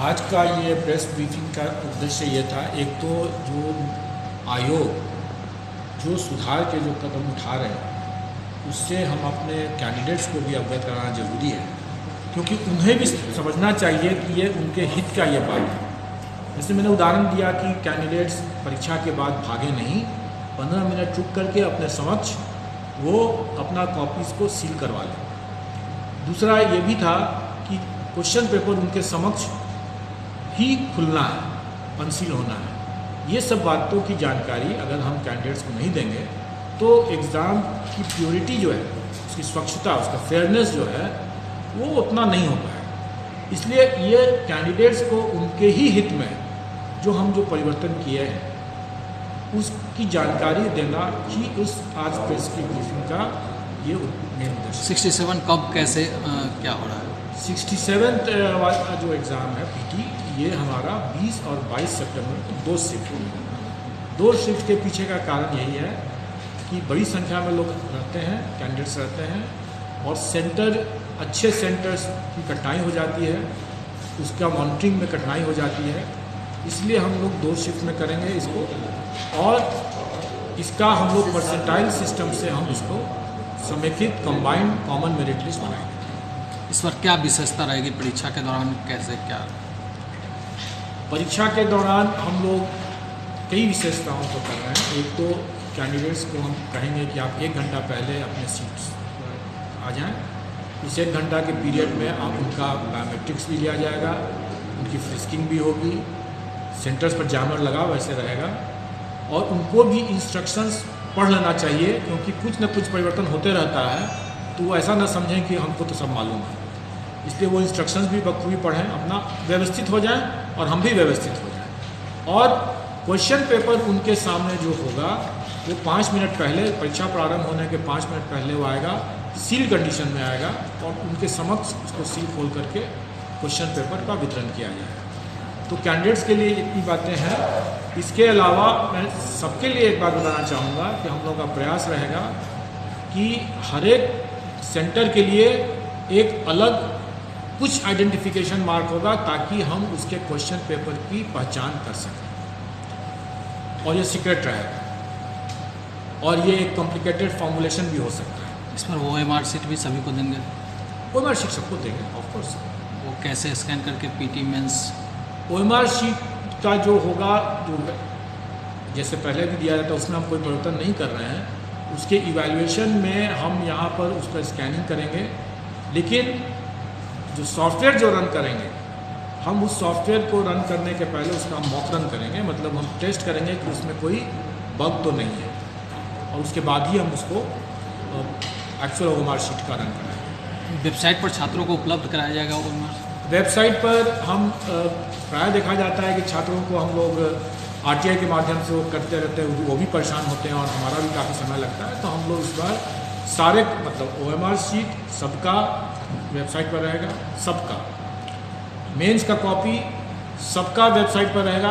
आज का ये प्रेस ब्रीफिंग का उद्देश्य ये था, एक तो जो आयोग जो सुधार के जो कदम उठा रहे हैं उससे हम अपने कैंडिडेट्स को भी अवगत कराना जरूरी है, क्योंकि उन्हें भी समझना चाहिए कि ये उनके हित का ये बात है। जैसे मैंने उदाहरण दिया कि कैंडिडेट्स परीक्षा के बाद भागे नहीं, 15 मिनट रुक करके अपने समक्ष वो अपना कॉपीज़ को सील करवा लें। दूसरा ये भी था कि क्वेश्चन पेपर उनके समक्ष ही खुलना है, अनसील होना है। ये सब बातों की जानकारी अगर हम कैंडिडेट्स को नहीं देंगे तो एग्ज़ाम की प्योरिटी जो है, उसकी स्वच्छता, उसका फेयरनेस जो है वो उतना नहीं हो पाएगा। इसलिए ये कैंडिडेट्स को उनके ही हित में जो हम जो परिवर्तन किए हैं उसकी जानकारी देना ही उस आज प्रेस की ब्रीफिंग का ये मेन उद्देश्य। 67 कब कैसे क्या हो रहा है? 67th वाला जो एग्ज़ाम है पीटी, ये हमारा 20 और 22 सितंबर को 2 शिफ्ट होंगे। 2 शिफ्ट के पीछे का कारण यही है कि बड़ी संख्या में लोग रहते हैं, कैंडिडेट्स रहते हैं, और सेंटर, अच्छे सेंटर्स की कठिनाई हो जाती है, उसका मॉनिटरिंग में कठिनाई हो जाती है। इसलिए हम लोग 2 शिफ्ट में करेंगे इसको, और इसका हम लोग परसेंटाइल सिस्टम से हम इसको समेकित कंबाइंड कॉमन मेरिट लिस्ट बनाएंगे। इस पर क्या विशेषता रहेगी परीक्षा के दौरान, कैसे क्या? परीक्षा के दौरान हम लोग कई विशेषताओं को कर रहे हैं। एक तो कैंडिडेट्स को हम कहेंगे कि आप 1 घंटा पहले अपने सीट्स आ जाएं। इस 1 घंटा के पीरियड में आप उनका बायोमेट्रिक्स भी लिया जाएगा, उनकी फ्रिस्किंग भी होगी, सेंटर्स पर जैमर लगा वैसे रहेगा, और उनको भी इंस्ट्रक्शंस पढ़ लेना चाहिए, क्योंकि कुछ न कुछ परिवर्तन होते रहता है, तो वो ऐसा ना समझें कि हमको तो सब मालूम है। इसलिए वो इंस्ट्रक्शंस भी बखूबी पढ़ें, अपना व्यवस्थित हो जाएं और हम भी व्यवस्थित हो जाएं। और क्वेश्चन पेपर उनके सामने जो होगा वो 5 मिनट पहले, परीक्षा प्रारंभ होने के 5 मिनट पहले वो आएगा, सील कंडीशन में आएगा, और उनके समक्ष उसको सील खोल करके क्वेश्चन पेपर का वितरण किया जाएगा। तो कैंडिडेट्स के लिए इतनी बातें हैं। इसके अलावा मैं सबके लिए एक बात बताना चाहूँगा कि हम लोग का प्रयास रहेगा कि हर एक सेंटर के लिए एक अलग कुछ आइडेंटिफिकेशन मार्क होगा, ताकि हम उसके क्वेश्चन पेपर की पहचान कर सकें, और ये सीक्रेट रहेगा, और ये एक कॉम्प्लिकेटेड फॉर्मुलेशन भी हो सकता है। इस पर OMR शीट भी सभी को देंगे? OMR शीट सबको देंगे, ऑफकोर्स। वो कैसे स्कैन करके PT मेंस? OMR शीट का जो होगा, जो जैसे पहले भी दिया जाता है, उसमें हम कोई परिवर्तन नहीं कर रहे हैं। उसके इवैल्यूएशन में हम यहाँ पर उसका स्कैनिंग करेंगे, लेकिन जो सॉफ्टवेयर जो रन करेंगे, हम उस सॉफ्टवेयर को रन करने के पहले उसका मॉक रन करेंगे, मतलब हम टेस्ट करेंगे कि उसमें कोई बग तो नहीं है, और उसके बाद ही हम उसको एक्चुअल OMR शीट का रन कराएंगे। वेबसाइट पर छात्रों को उपलब्ध कराया जाएगा OMR? वेबसाइट पर हम प्राय देखा जाता है कि छात्रों को हम लोग RTI के माध्यम से वो करते रहते हैं, वो भी परेशान होते हैं और हमारा भी काफ़ी समय लगता है। तो हम लोग इस बार सारे, मतलब OMR शीट सबका वेबसाइट पर रहेगा, सबका मेंस का कॉपी सबका वेबसाइट पर रहेगा,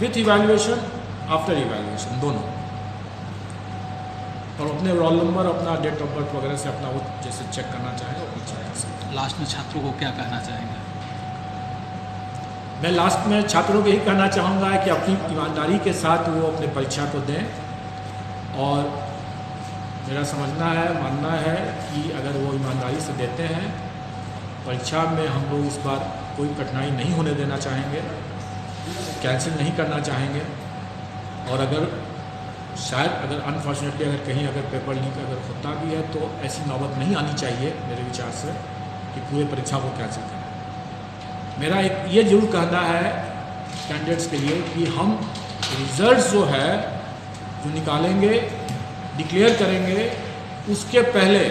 विथ इवैल्यूएशन, आफ्टर इवैल्यूएशन दोनों, और अपने रोल नंबर, अपना डेट ऑफ बर्थ वगैरह से अपना वो जैसे चेक करना चाहें वो भी चेक कर सकते हैं। लास्ट में छात्रों को क्या कहना चाहेंगे? मैं लास्ट में छात्रों को यही कहना चाहूँगा कि अपनी ईमानदारी के साथ वो अपने परीक्षा को दें, और मेरा समझना है, मानना है कि अगर वो ईमानदारी से देते हैं, परीक्षा में हम लोग इस बार कोई कठिनाई नहीं होने देना चाहेंगे, कैंसिल नहीं करना चाहेंगे, और अगर शायद अगर अनफॉर्चुनेटली अगर कहीं अगर पेपर लीक अगर होता भी है तो ऐसी नौबत नहीं आनी चाहिए मेरे विचार से कि पूरे परीक्षा को कैंसिल करें। मेरा एक ये जरूर कहना है कैंडिडेट्स के लिए कि हम रिजल्ट जो है जो निकालेंगे, डिक्लेयर करेंगे, उसके पहले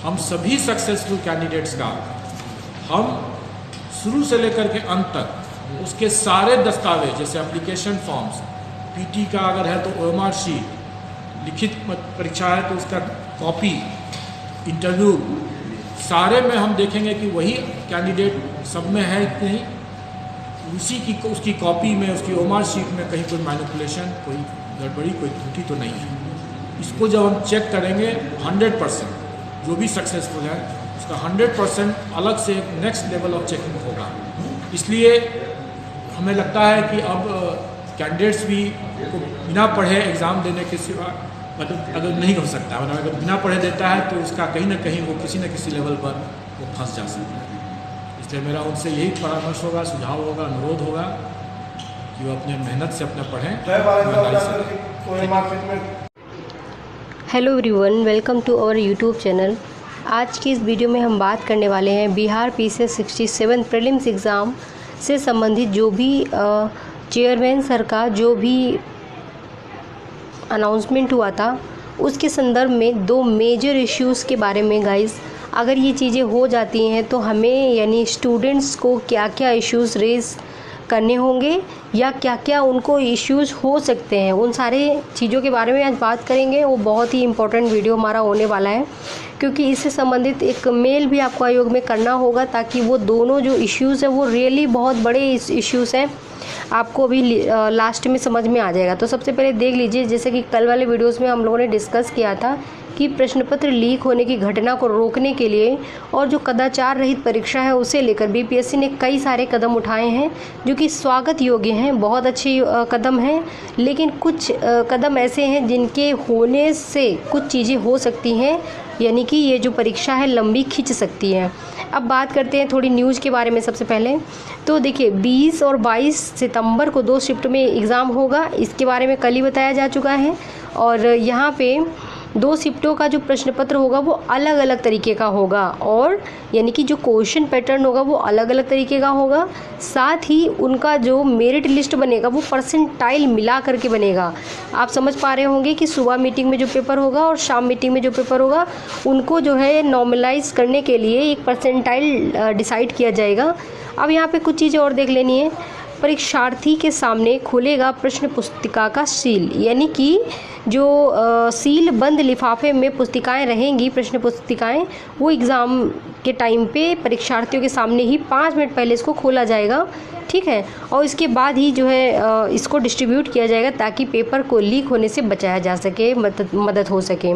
हम सभी सक्सेसफुल कैंडिडेट्स का हम शुरू से लेकर के अंत तक उसके सारे दस्तावेज, जैसे एप्लीकेशन फॉर्म्स, PT का अगर है तो OMR शीट, लिखित परीक्षा है तो उसका कॉपी, इंटरव्यू, सारे में हम देखेंगे कि वही कैंडिडेट सब में है कि नहीं, उसी की उसकी कॉपी में, उसकी OMR शीट में कहीं कोई मैनिपुलेशन, कोई गड़बड़ी, कोई त्रुटि तो नहीं है। इसको जब हम चेक करेंगे 100%, जो भी सक्सेसफुल है उसका 100% अलग से एक नेक्स्ट लेवल ऑफ चेकिंग होगा। इसलिए हमें लगता है कि अब कैंडिडेट्स भी को बिना पढ़े एग्ज़ाम देने के सिवा मतलब अगर नहीं हो सकता, मतलब अगर बिना पढ़े देता है तो उसका कहीं ना कहीं वो किसी न किसी लेवल पर वो फंस जा सकता है। इसलिए मेरा उनसे यही परामर्श होगा, सुझाव होगा, अनुरोध होगा कि वो अपने मेहनत से अपना पढ़ें। Hello everyone, welcome to our YouTube channel. आज की इस वीडियो में हम बात करने वाले हैं बिहार PCS 67 प्रीलिम्स एग्ज़ाम से संबंधित जो भी चेयरमैन सर का जो भी अनाउंसमेंट हुआ था उसके संदर्भ में दो मेजर इश्यूज़ के बारे में। गाइस, अगर ये चीज़ें हो जाती हैं तो हमें यानी स्टूडेंट्स को क्या क्या इश्यूज़ रेज़ करने होंगे या क्या क्या उनको इश्यूज़ हो सकते हैं, उन सारे चीज़ों के बारे में आज बात करेंगे। वो बहुत ही इम्पोर्टेंट वीडियो हमारा होने वाला है, क्योंकि इससे संबंधित एक मेल भी आपको आयोग में करना होगा ताकि वो दोनों जो इश्यूज़ हैं वो रियली बहुत बड़े इश्यूज़ हैं, आपको अभी लास्ट में समझ में आ जाएगा। तो सबसे पहले देख लीजिए, जैसे कि कल वाले वीडियोस में हम लोगों ने डिस्कस किया था कि प्रश्न पत्र लीक होने की घटना को रोकने के लिए और जो कदाचार रहित परीक्षा है उसे लेकर BPSC ने कई सारे कदम उठाए हैं जो कि स्वागत योग्य हैं, बहुत अच्छे कदम हैं। लेकिन कुछ कदम ऐसे हैं जिनके होने से कुछ चीज़ें हो सकती हैं, यानी कि ये जो परीक्षा है लंबी खिंच सकती है। अब बात करते हैं थोड़ी न्यूज़ के बारे में। सबसे पहले तो देखिए 20 और 22 सितंबर को 2 शिफ्ट में एग्ज़ाम होगा, इसके बारे में कल ही बताया जा चुका है। और यहाँ पे 2 शिफ्टों का जो प्रश्न पत्र होगा वो अलग अलग तरीके का होगा, और यानी कि जो क्वेश्चन पैटर्न होगा वो अलग अलग तरीके का होगा। साथ ही उनका जो मेरिट लिस्ट बनेगा वो परसेंटाइल मिला करके बनेगा। आप समझ पा रहे होंगे कि सुबह मीटिंग में जो पेपर होगा और शाम मीटिंग में जो पेपर होगा उनको जो है नॉर्मलाइज करने के लिए एक परसेंटाइल डिसाइड किया जाएगा। अब यहाँ पे कुछ चीज़ें और देख लेनी है। परीक्षार्थी के सामने खुलेगा प्रश्न पुस्तिका का सील, यानी कि जो सील बंद लिफाफे में पुस्तिकाएं रहेंगी, प्रश्न पुस्तिकाएं, वो एग्ज़ाम के टाइम पे परीक्षार्थियों के सामने ही 5 मिनट पहले इसको खोला जाएगा, ठीक है। और इसके बाद ही जो है इसको डिस्ट्रीब्यूट किया जाएगा ताकि पेपर को लीक होने से बचाया जा सके, मदद हो सके।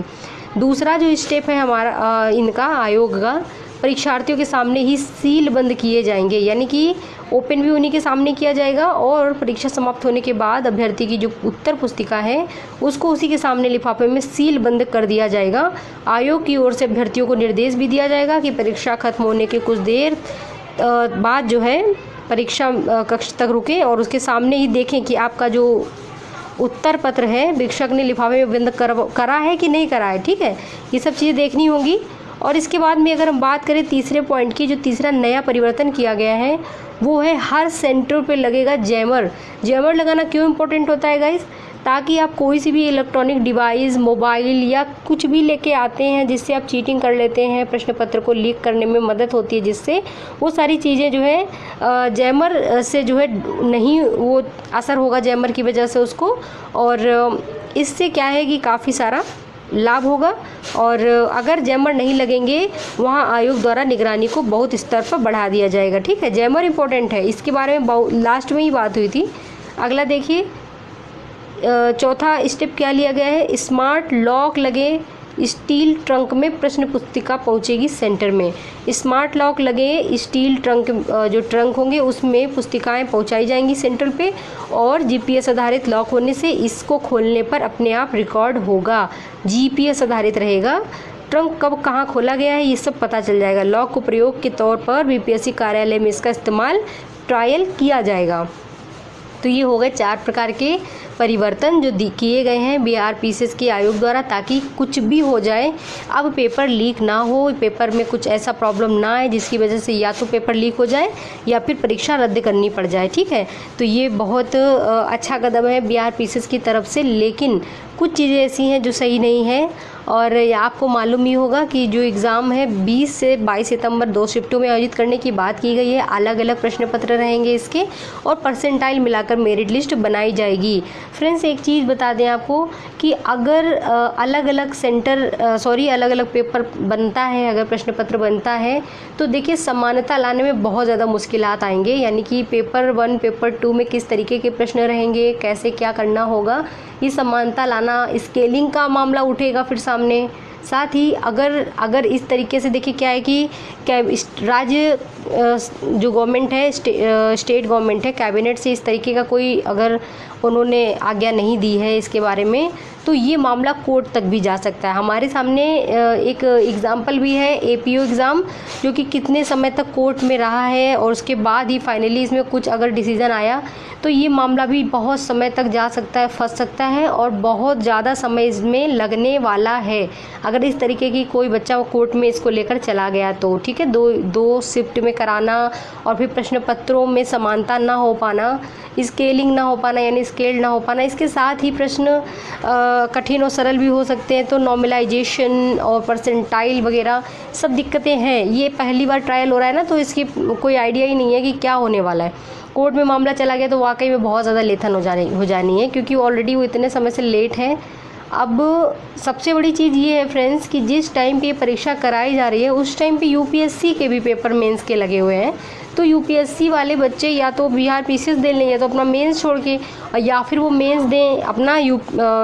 दूसरा जो स्टेप है हमारा इनका आयोग का, परीक्षार्थियों के सामने ही सील बंद किए जाएंगे, यानी कि ओपन भी उन्हीं के सामने किया जाएगा और परीक्षा समाप्त होने के बाद अभ्यर्थी की जो उत्तर पुस्तिका है उसको उसी के सामने लिफाफे में सील बंद कर दिया जाएगा। आयोग की ओर से अभ्यर्थियों को निर्देश भी दिया जाएगा कि परीक्षा खत्म होने के कुछ देर बाद जो है परीक्षा कक्ष तक रुकें और उसके सामने ही देखें कि आपका जो उत्तर पत्र है शिक्षक ने लिफाफे में बंद करा है कि नहीं करा है, ठीक है। ये सब चीज़ें देखनी होंगी। और इसके बाद में अगर हम बात करें तीसरे पॉइंट की, जो तीसरा नया परिवर्तन किया गया है वो है हर सेंटर पे लगेगा जैमर। जैमर लगाना क्यों इम्पोर्टेंट होता है गाइस? ताकि आप कोई सी भी इलेक्ट्रॉनिक डिवाइस, मोबाइल या कुछ भी लेके आते हैं जिससे आप चीटिंग कर लेते हैं, प्रश्न पत्र को लीक करने में मदद होती है, जिससे वो सारी चीज़ें जो है जैमर से जो है नहीं वो असर होगा जैमर की वजह से उसको, और इससे क्या है कि काफ़ी सारा लाभ होगा। और अगर जैमर नहीं लगेंगे वहाँ आयोग द्वारा निगरानी को बहुत स्तर पर बढ़ा दिया जाएगा, ठीक है। जैमर इंपॉर्टेंट है, इसके बारे में लास्ट में ही बात हुई थी। अगला देखिए, चौथा स्टेप क्या लिया गया है, स्मार्ट लॉक लगे स्टील ट्रंक में प्रश्न पुस्तिका पहुंचेगी सेंटर में। स्मार्ट लॉक लगे स्टील ट्रंक, जो ट्रंक होंगे उसमें पुस्तिकाएं पहुंचाई जाएंगी सेंटर पे, और GPS आधारित लॉक होने से इसको खोलने पर अपने आप रिकॉर्ड होगा। GPS आधारित रहेगा, ट्रंक कब कहाँ खोला गया है ये सब पता चल जाएगा। लॉक को प्रयोग के तौर पर BPSC कार्यालय में इसका इस्तेमाल ट्रायल किया जाएगा। तो ये हो गए 4 प्रकार के परिवर्तन जो किए गए हैं बिहार PCS के आयोग द्वारा, ताकि कुछ भी हो जाए अब पेपर लीक ना हो, पेपर में कुछ ऐसा प्रॉब्लम ना आए जिसकी वजह से या तो पेपर लीक हो जाए या फिर परीक्षा रद्द करनी पड़ जाए, ठीक है। तो ये बहुत अच्छा कदम है बिहार PCS की तरफ से, लेकिन कुछ चीज़ें ऐसी हैं जो सही नहीं है। और आपको मालूम ही होगा कि जो एग्ज़ाम है 20 से 22 सितंबर 2 शिफ्टों में आयोजित करने की बात की गई है। अलग अलग प्रश्न पत्र रहेंगे इसके, और परसेंटाइल मिलाकर मेरिट लिस्ट बनाई जाएगी। फ्रेंड्स, एक चीज़ बता दें आपको कि अगर अलग अलग अलग अलग पेपर बनता है, अगर प्रश्न पत्र बनता है तो देखिए समानता लाने में बहुत ज़्यादा मुश्किलात आएंगे, यानी कि पेपर 1 पेपर 2 में किस तरीके के प्रश्न रहेंगे, कैसे क्या करना होगा, ये समानता लाना, स्केलिंग का मामला उठेगा फिर सामने, साथ ही अगर इस तरीके से देखिए क्या है कि राज्य जो गवर्नमेंट है, स्टेट गवर्नमेंट है, कैबिनेट से इस तरीके का कोई अगर उन्होंने आज्ञा नहीं दी है इसके बारे में, तो ये मामला कोर्ट तक भी जा सकता है। हमारे सामने एक एग्ज़ाम्पल भी है APO एग्ज़ाम, जो कि कितने समय तक कोर्ट में रहा है और उसके बाद ही फाइनली इसमें कुछ अगर डिसीज़न आया तो ये मामला भी बहुत समय तक जा सकता है, फंस सकता है और बहुत ज़्यादा समय इसमें लगने वाला है अगर इस तरीके की कोई बच्चा वो कोर्ट में इसको लेकर चला गया तो। ठीक है, दो शिफ्ट में कराना और फिर प्रश्न पत्रों में समानता ना हो पाना, स्केलिंग ना हो पाना यानी स्केल ना हो पाना, इसके साथ ही प्रश्न कठिन और सरल भी हो सकते हैं, तो नॉर्मलाइजेशन और परसेंटाइल वगैरह सब दिक्कतें हैं। ये पहली बार ट्रायल हो रहा है ना, तो इसकी कोई आइडिया ही नहीं है कि क्या होने वाला है। कोर्ट में मामला चला गया तो वाकई में बहुत ज़्यादा लेथन हो जानी है, क्योंकि ऑलरेडी वो इतने समय से लेट है। अब सबसे बड़ी चीज़ ये है फ्रेंड्स कि जिस टाइम पे ये परीक्षा कराई जा रही है उस टाइम पे UPSC के भी पेपर मेंस के लगे हुए हैं, तो UPSC वाले बच्चे या तो बिहार PCS दे लें या तो अपना मेंस छोड़ के, या फिर वो मेंस दें अपना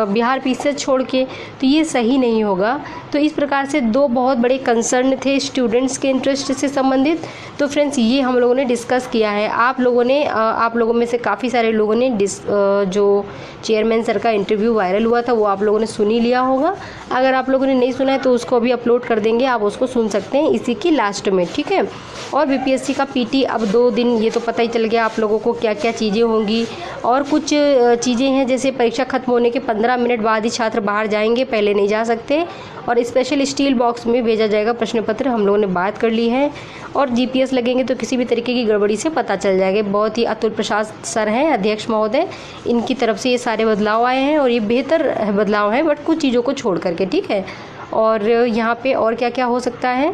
बिहार PCS छोड़ के, तो ये सही नहीं होगा। तो इस प्रकार से दो बहुत बड़े कंसर्न थे स्टूडेंट्स के इंटरेस्ट से संबंधित। तो फ्रेंड्स ये हम लोगों ने डिस्कस किया है। आप लोगों में से काफ़ी सारे लोगों ने जो चेयरमैन सर का इंटरव्यू वायरल हुआ था वो आप लोगों ने सुन ही लिया होगा। अगर आप लोगों ने नहीं सुना है तो उसको अभी अपलोड कर देंगे, आप उसको सुन सकते हैं इसी की लास्ट में। ठीक है, और BPSC का PT अब 2 दिन, ये तो पता ही चल गया आप लोगों को क्या क्या चीज़ें होंगी। और कुछ चीज़ें हैं जैसे परीक्षा खत्म होने के 15 मिनट बाद ही छात्र बाहर जाएंगे, पहले नहीं जा सकते, और स्पेशल स्टील बॉक्स में भेजा जाएगा प्रश्न पत्र, हम लोगों ने बात कर ली है। और GPS लगेंगे तो किसी भी तरीके की गड़बड़ी से पता चल जाएगा। बहुत ही अतुल प्रसाद सर हैं अध्यक्ष महोदय, इनकी तरफ से ये सारे बदलाव आए हैं और ये बेहतर बदलाव हैं, बट कुछ चीज़ों को छोड़ करके। ठीक है, और यहाँ पे और क्या क्या हो सकता है,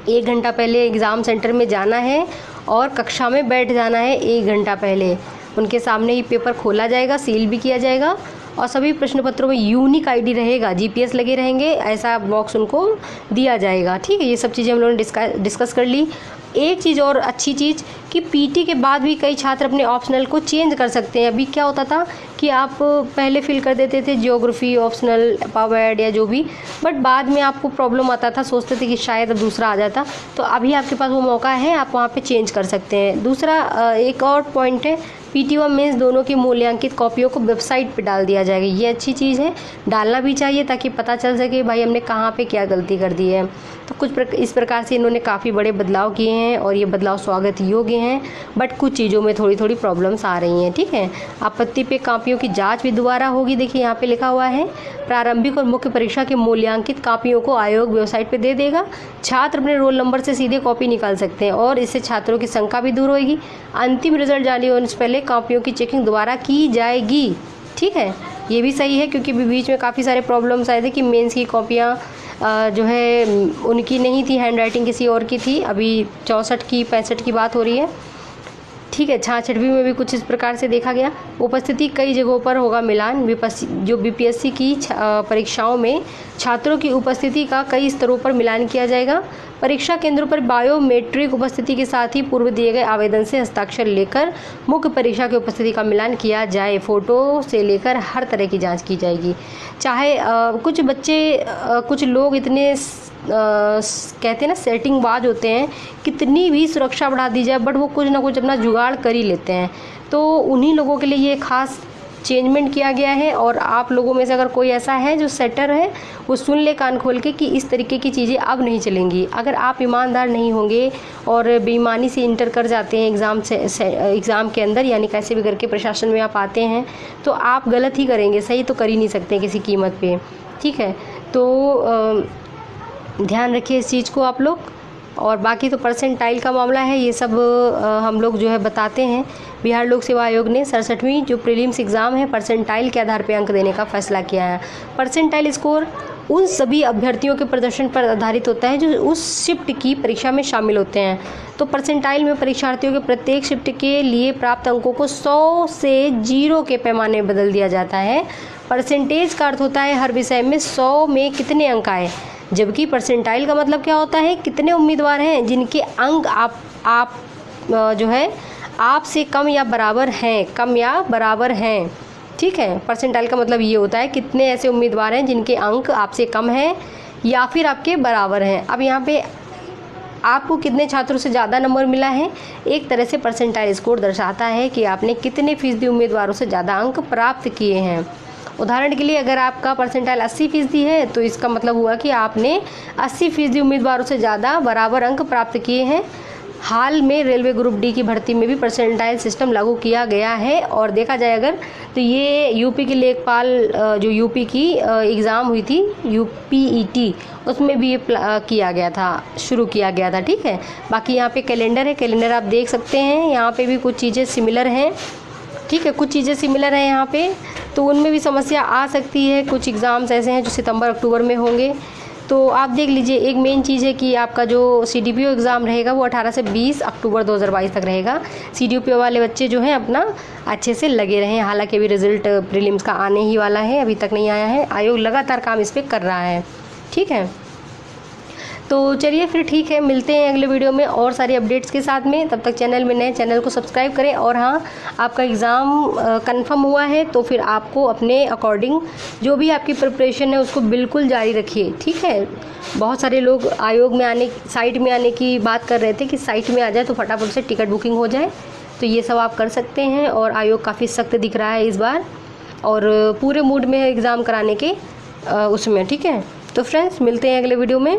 1 घंटा पहले एग्ज़ाम सेंटर में जाना है और कक्षा में बैठ जाना है। 1 घंटा पहले उनके सामने ही पेपर खोला जाएगा, सील भी किया जाएगा और सभी प्रश्न पत्रों में यूनिक ID रहेगा, GPS लगे रहेंगे, ऐसा बॉक्स उनको दिया जाएगा। ठीक है, ये सब चीज़ें हम लोगों ने डिस्कस कर ली। एक चीज़ और अच्छी चीज़ कि PT के बाद भी कई छात्र अपने ऑप्शनल को चेंज कर सकते हैं। अभी क्या होता था कि आप पहले फिल कर देते थे ज्योग्राफी ऑप्शनल, पावर ऐड या जो भी, बट बाद में आपको प्रॉब्लम आता था, सोचते थे कि शायद अब दूसरा आ जाता, तो अभी आपके पास वो मौका है, आप वहाँ पे चेंज कर सकते हैं। दूसरा एक और पॉइंट है, PT व मेंस दोनों की मूल्यांकित कॉपियों को वेबसाइट पे डाल दिया जाएगा। ये अच्छी चीज़ है, डालना भी चाहिए ताकि पता चल सके भाई हमने कहाँ पे क्या गलती कर दी है। तो इस प्रकार से इन्होंने काफ़ी बड़े बदलाव किए हैं और ये बदलाव स्वागत योग्य हैं, बट कुछ चीज़ों में थोड़ी थोड़ी प्रॉब्लम्स आ रही हैं। ठीक है, आपत्ति पे कापियों की जांच भी दोबारा होगी। देखिए यहाँ पे लिखा हुआ है, प्रारंभिक और मुख्य परीक्षा के मूल्यांकित कापियों को आयोग वेबसाइट पे दे देगा। छात्र अपने रोल नंबर से सीधे कॉपी निकाल सकते हैं और इससे छात्रों की शंका भी दूर होगी। अंतिम रिजल्ट जारी होने से पहले कापियों की चेकिंग दोबारा की जाएगी। ठीक है, ये भी सही है, क्योंकि बीच में काफ़ी सारे प्रॉब्लम्स आए थे कि मेंस की कॉपियाँ जो है उनकी नहीं थी, हैंड राइटिंग किसी और की थी। अभी 64 की 65 की बात हो रही है। ठीक है, 66वीं में भी कुछ इस प्रकार से देखा गया। उपस्थिति कई जगहों पर होगा मिलान। जो BPSC की परीक्षाओं में छात्रों की उपस्थिति का कई स्तरों पर मिलान किया जाएगा। परीक्षा केंद्रों पर बायोमेट्रिक उपस्थिति के साथ ही पूर्व दिए गए आवेदन से हस्ताक्षर लेकर मुख्य परीक्षा की उपस्थिति का मिलान किया जाए। फ़ोटो से लेकर हर तरह की जांच की जाएगी। चाहे कुछ बच्चे कुछ लोग इतने कहते हैं ना सेटिंग बाज होते हैं, कितनी भी सुरक्षा बढ़ा दी जाए बट वो कुछ ना कुछ अपना जुगाड़ कर ही लेते हैं। तो उन्हीं लोगों के लिए ये खास चेंजमेंट किया गया है। और आप लोगों में से अगर कोई ऐसा है जो सेटर है, वो सुन ले कान खोल के कि इस तरीके की चीज़ें अब नहीं चलेंगी। अगर आप ईमानदार नहीं होंगे और बेईमानी से इंटर कर जाते हैं एग्ज़ाम के अंदर, यानी कैसे भी करके प्रशासन में आप आते हैं, तो आप गलत ही करेंगे, सही तो कर ही नहीं सकते किसी कीमत पे। ठीक है, तो ध्यान रखिए इस चीज़ को आप लोग। और बाकी तो परसेंटाइल का मामला है, ये सब हम लोग जो है बताते हैं। बिहार लोक सेवा आयोग ने 67वीं जो प्रीलिम्स एग्ज़ाम है परसेंटाइल के आधार पर अंक देने का फैसला किया है। परसेंटाइल स्कोर उन सभी अभ्यर्थियों के प्रदर्शन पर आधारित होता है जो उस शिफ्ट की परीक्षा में शामिल होते हैं। तो परसेंटाइल में परीक्षार्थियों के प्रत्येक शिफ्ट के लिए प्राप्त अंकों को 100 से 0 के पैमाने में बदल दिया जाता है। परसेंटेज का अर्थ होता है हर विषय में 100 में कितने अंक आए, जबकि परसेंटाइल का मतलब क्या होता है, कितने उम्मीदवार हैं जिनके अंक आप जो है आपसे कम या बराबर हैं, ठीक है, परसेंटाइल का मतलब ये होता है कितने ऐसे उम्मीदवार हैं जिनके अंक आपसे कम हैं या फिर आपके बराबर हैं। अब यहाँ पे आपको कितने छात्रों से ज़्यादा नंबर मिला है, एक तरह से परसेंटाइल स्कोर दर्शाता है कि आपने कितने फीसदी उम्मीदवारों से ज़्यादा अंक प्राप्त किए हैं। उदाहरण के लिए अगर आपका परसेंटाइल 80% है तो इसका मतलब हुआ कि आपने 80% उम्मीदवारों से ज़्यादा बराबर अंक प्राप्त किए हैं। हाल में रेलवे ग्रुप डी की भर्ती में भी परसेंटाइल सिस्टम लागू किया गया है और देखा जाए अगर तो ये यूपी की लेखपाल जो यूपी की एग्ज़ाम हुई थी UPET, उसमें भी ये किया गया था, शुरू किया गया था। ठीक है, बाकी यहाँ पे कैलेंडर है, कैलेंडर आप देख सकते हैं, यहाँ पे भी कुछ चीज़ें सिमिलर हैं। ठीक है, कुछ चीज़ें सिमिलर हैं यहाँ पे, तो उनमें भी समस्या आ सकती है। कुछ एग्ज़ाम्स ऐसे हैं जो सितंबर अक्टूबर में होंगे, तो आप देख लीजिए। एक मेन चीज़ है कि आपका जो CDPO एग्ज़ाम रहेगा वो 18 से 20 अक्टूबर 2022 तक रहेगा। CDPO वाले बच्चे जो हैं अपना अच्छे से लगे रहें। हालांकि अभी रिज़ल्ट प्रीलिम्स का आने ही वाला है, अभी तक नहीं आया है। आयोग लगातार काम इस पर कर रहा है। ठीक है, तो चलिए फिर ठीक है, मिलते हैं अगले वीडियो में और सारी अपडेट्स के साथ में। तब तक चैनल में नए, चैनल को सब्सक्राइब करें। और हाँ, आपका एग्ज़ाम कंफर्म हुआ है तो फिर आपको अपने अकॉर्डिंग जो भी आपकी प्रिपरेशन है उसको बिल्कुल जारी रखिए। ठीक है, बहुत सारे लोग आयोग में आने, साइट में आने की बात कर रहे थे कि साइट में आ जाए तो फटाफट से टिकट बुकिंग हो जाए, तो ये सब आप कर सकते हैं। और आयोग काफ़ी सख्त दिख रहा है इस बार और पूरे मूड में है एग्ज़ाम कराने के उसमें। ठीक है, तो फ्रेंड्स मिलते हैं अगले वीडियो में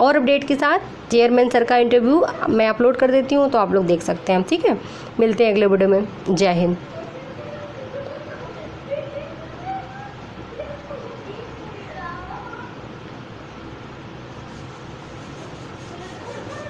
और अपडेट के साथ। चेयरमैन सर का इंटरव्यू मैं अपलोड कर देती हूँ तो आप लोग देख सकते हैं। ठीक है, मिलते हैं अगले वीडियो में। जय हिंद।